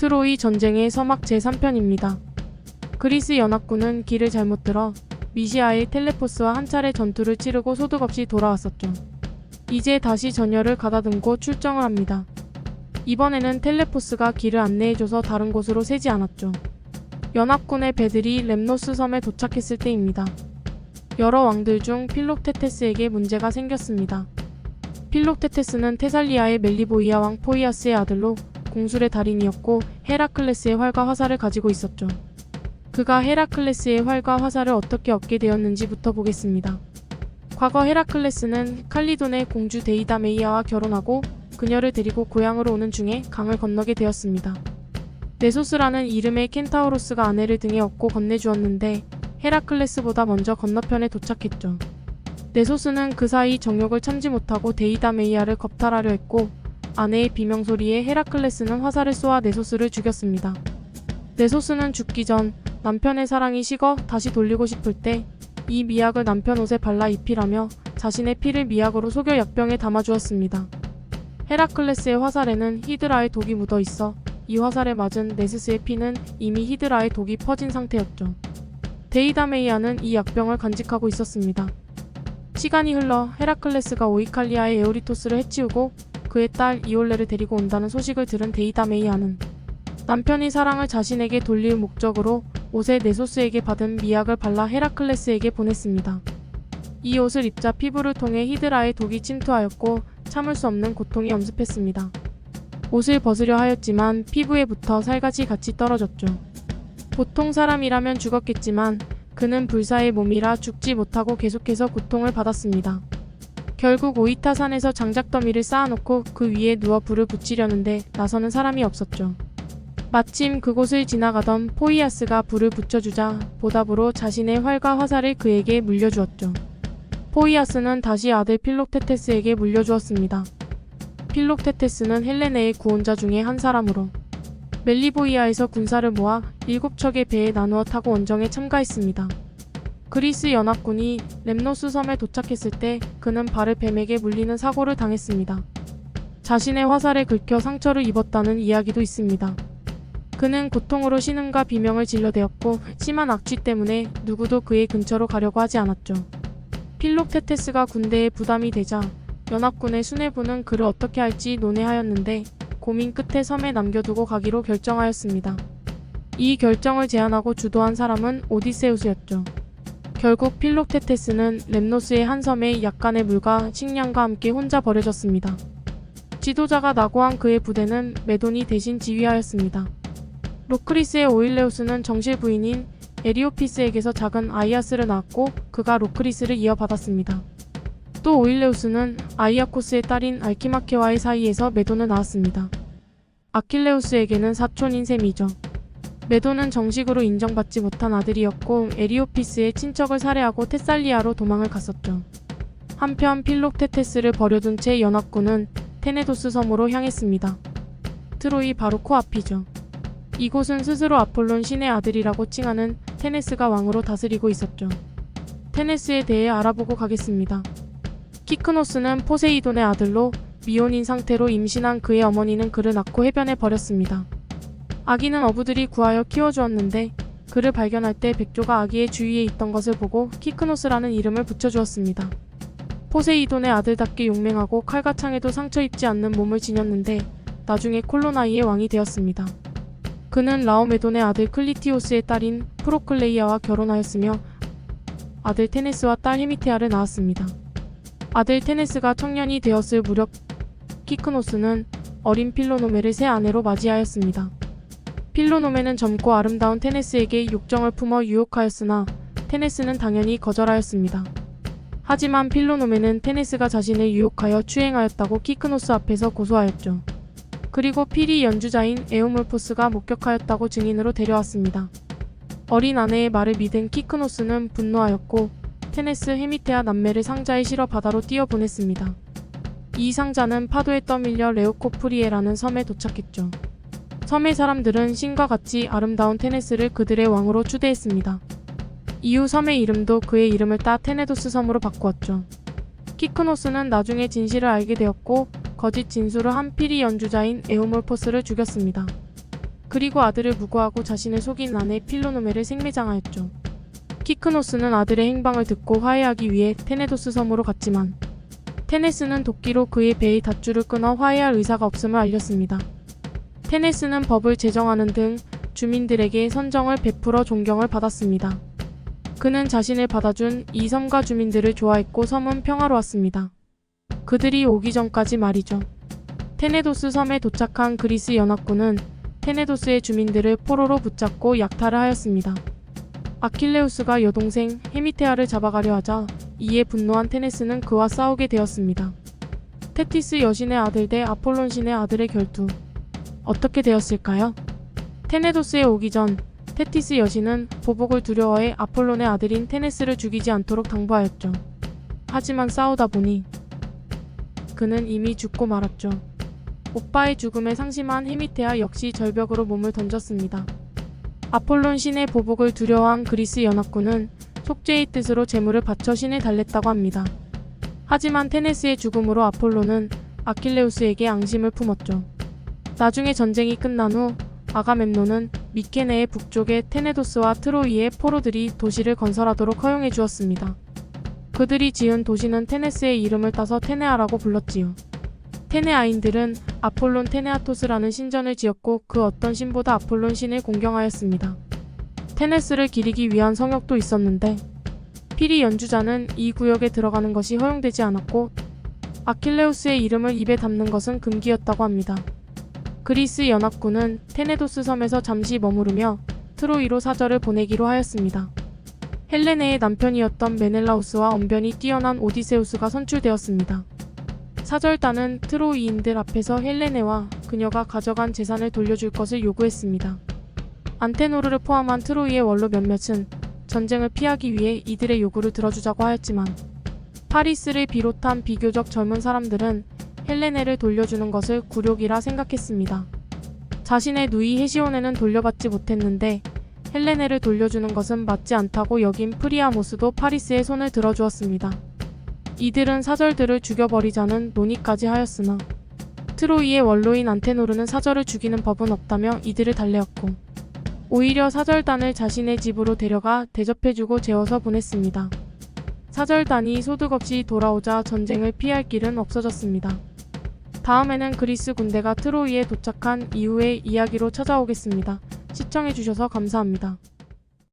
트로이 전쟁의 서막 제3편입니다. 그리스 연합군은 길을 잘못 들어 미시아의 텔레포스와 한 차례 전투를 치르고 소득 없이 돌아왔었죠. 이제 다시 전열을 가다듬고 출정을 합니다. 이번에는 텔레포스가 길을 안내해줘서 다른 곳으로 새지 않았죠. 연합군의 배들이 렘노스 섬에 도착했을 때입니다. 여러 왕들 중 필록테테스에게 문제가 생겼습니다. 필록테테스는 테살리아의 멜리보이아 왕 포이아스의 아들로 공술의 달인이었고 헤라클레스의 활과 화살을 가지고 있었죠. 그가 헤라클레스의 활과 화살을 어떻게 얻게 되었는지부터 보겠습니다. 과거 헤라클레스는 칼리돈의 공주 데이다메이아와 결혼하고 그녀를 데리고 고향으로 오는 중에 강을 건너게 되었습니다. 네소스라는 이름의 켄타우로스가 아내를 등에 업고 건네주었는데 헤라클레스보다 먼저 건너편에 도착했죠. 네소스는 그 사이 정욕을 참지 못하고 데이다메이아를 겁탈하려 했고 아내의 비명소리에 헤라클레스는 화살을 쏘아 네소스를 죽였습니다. 네소스는 죽기 전 남편의 사랑이 식어 다시 돌리고 싶을 때 이 미약을 남편 옷에 발라 입히라며 자신의 피를 미약으로 속여 약병에 담아주었습니다. 헤라클레스의 화살에는 히드라의 독이 묻어 있어 이 화살에 맞은 네스스의 피는 이미 히드라의 독이 퍼진 상태였죠. 데이다메이아는 이 약병을 간직하고 있었습니다. 시간이 흘러 헤라클레스가 오이칼리아의 에오리토스를 해치우고 그의 딸 이올레를 데리고 온다는 소식을 들은 데이다메이아는 남편이 사랑을 자신에게 돌릴 목적으로 옷에 네소스에게 받은 미약을 발라 헤라클레스에게 보냈습니다. 이 옷을 입자 피부를 통해 히드라의 독이 침투하였고 참을 수 없는 고통이 엄습했습니다. 옷을 벗으려 하였지만 피부에 붙어 살갗이 같이 떨어졌죠. 보통 사람이라면 죽었겠지만 그는 불사의 몸이라 죽지 못하고 계속해서 고통을 받았습니다. 결국 오이타산에서 장작더미를 쌓아놓고 그 위에 누워 불을 붙이려는데 나서는 사람이 없었죠. 마침 그곳을 지나가던 포이아스가 불을 붙여주자 보답으로 자신의 활과 화살을 그에게 물려주었죠. 포이아스는 다시 아들 필록테테스에게 물려주었습니다. 필록테테스는 헬레네의 구원자 중에 한 사람으로 멜리보이아에서 군사를 모아 7척의 배에 나누어 타고 원정에 참가했습니다. 그리스 연합군이 렘노스 섬에 도착했을 때 그는 발을 뱀에게 물리는 사고를 당했습니다. 자신의 화살에 긁혀 상처를 입었다는 이야기도 있습니다. 그는 고통으로 신음과 비명을 질러대었고 심한 악취 때문에 누구도 그의 근처로 가려고 하지 않았죠. 필록테테스가 군대에 부담이 되자 연합군의 수뇌부는 그를 어떻게 할지 논의하였는데 고민 끝에 섬에 남겨두고 가기로 결정하였습니다. 이 결정을 제안하고 주도한 사람은 오디세우스였죠. 결국 필록테테스는 렘노스의 한 섬에 약간의 물과 식량과 함께 혼자 버려졌습니다. 지도자가 낙오한 그의 부대는 메돈이 대신 지휘하였습니다. 로크리스의 오일레우스는 정실 부인인 에리오피스에게서 작은 아이아스를 낳았고 그가 로크리스를 이어받았습니다. 또 오일레우스는 아이아코스의 딸인 알키마케와의 사이에서 메돈을 낳았습니다. 아킬레우스에게는 사촌인 셈이죠. 메돈은 정식으로 인정받지 못한 아들이었고 에리오피스의 친척을 살해하고 테살리아로 도망을 갔었죠. 한편 필록테테스를 버려둔 채 연합군은 테네도스 섬으로 향했습니다. 트로이 바로 코앞이죠. 이곳은 스스로 아폴론 신의 아들이라고 칭하는 테네스가 왕으로 다스리고 있었죠. 테네스에 대해 알아보고 가겠습니다. 키크노스는 포세이돈의 아들로 미혼인 상태로 임신한 그의 어머니는 그를 낳고 해변에 버렸습니다. 아기는 어부들이 구하여 키워주었는데 그를 발견할 때 백조가 아기의 주위에 있던 것을 보고 키크노스라는 이름을 붙여주었습니다. 포세이돈의 아들답게 용맹하고 칼과 창에도 상처 입지 않는 몸을 지녔는데 나중에 콜로나이의 왕이 되었습니다. 그는 라오메돈의 아들 클리티오스의 딸인 프로클레이아와 결혼하였으며 아들 테네스와 딸 헤미테아를 낳았습니다. 아들 테네스가 청년이 되었을 무렵 키크노스는 어린 필로노메를 새 아내로 맞이하였습니다. 필로노메는 젊고 아름다운 테네스에게 욕정을 품어 유혹하였으나 테네스는 당연히 거절하였습니다. 하지만 필로노메는 테네스가 자신을 유혹하여 추행하였다고 키크노스 앞에서 고소하였죠. 그리고 피리 연주자인 에우몰포스가 목격하였다고 증인으로 데려왔습니다. 어린 아내의 말을 믿은 키크노스는 분노하였고 테네스 헤미테아 남매를 상자에 실어 바다로 띄어보냈습니다. 이 상자는 파도에 떠밀려 레오코프리에라는 섬에 도착했죠. 섬의 사람들은 신과 같이 아름다운 테네스를 그들의 왕으로 추대했습니다. 이후 섬의 이름도 그의 이름을 따 테네도스 섬으로 바꾸었죠. 키크노스는 나중에 진실을 알게 되었고 거짓 진술을 한 피리 연주자인 에우몰포스를 죽였습니다. 그리고 아들을 무고하고 자신을 속인 아내 필로노메를 생매장하였죠. 키크노스는 아들의 행방을 듣고 화해하기 위해 테네도스 섬으로 갔지만 테네스는 도끼로 그의 배의 닷줄을 끊어 화해할 의사가 없음을 알렸습니다. 테네스는 법을 제정하는 등 주민들에게 선정을 베풀어 존경을 받았습니다. 그는 자신을 받아준 이 섬과 주민들을 좋아했고 섬은 평화로웠습니다. 그들이 오기 전까지 말이죠. 테네도스 섬에 도착한 그리스 연합군은 테네도스의 주민들을 포로로 붙잡고 약탈을 하였습니다. 아킬레우스가 여동생 헤미테아를 잡아가려 하자 이에 분노한 테네스는 그와 싸우게 되었습니다. 테티스 여신의 아들 대 아폴론 신의 아들의 결투. 어떻게 되었을까요? 테네도스에 오기 전 테티스 여신은 보복을 두려워해 아폴론의 아들인 테네스를 죽이지 않도록 당부하였죠. 하지만 싸우다 보니 그는 이미 죽고 말았죠. 오빠의 죽음에 상심한 헤미테아 역시 절벽으로 몸을 던졌습니다. 아폴론 신의 보복을 두려워한 그리스 연합군은 속죄의 뜻으로 제물을 바쳐 신을 달랬다고 합니다. 하지만 테네스의 죽음으로 아폴론은 아킬레우스에게 앙심을 품었죠. 나중에 전쟁이 끝난 후 아가멤논은 미케네의 북쪽에 테네도스와 트로이의 포로들이 도시를 건설하도록 허용해 주었습니다. 그들이 지은 도시는 테네스의 이름을 따서 테네아라고 불렀지요. 테네아인들은 아폴론 테네아토스라는 신전을 지었고 그 어떤 신보다 아폴론 신을 공경하였습니다. 테네스를 기리기 위한 성역도 있었는데 피리 연주자는 이 구역에 들어가는 것이 허용되지 않았고 아킬레우스의 이름을 입에 담는 것은 금기였다고 합니다. 그리스 연합군은 테네도스 섬에서 잠시 머무르며 트로이로 사절을 보내기로 하였습니다. 헬레네의 남편이었던 메넬라우스와 언변이 뛰어난 오디세우스가 선출되었습니다. 사절단은 트로이인들 앞에서 헬레네와 그녀가 가져간 재산을 돌려줄 것을 요구했습니다. 안테노르를 포함한 트로이의 원로 몇몇은 전쟁을 피하기 위해 이들의 요구를 들어주자고 하였지만 파리스를 비롯한 비교적 젊은 사람들은 헬레네를 돌려주는 것을 굴욕이라 생각했습니다. 자신의 누이 헤시오네는 돌려받지 못했는데 헬레네를 돌려주는 것은 맞지 않다고 여긴 프리아모스도 파리스의 손을 들어주었습니다. 이들은 사절들을 죽여버리자는 논의까지 하였으나 트로이의 원로인 안테노르는 사절을 죽이는 법은 없다며 이들을 달래었고 오히려 사절단을 자신의 집으로 데려가 대접해주고 재워서 보냈습니다. 사절단이 소득 없이 돌아오자 전쟁을 피할 길은 없어졌습니다. 다음에는 그리스 군대가 트로이에 도착한 이후의 이야기로 찾아오겠습니다. 시청해주셔서 감사합니다.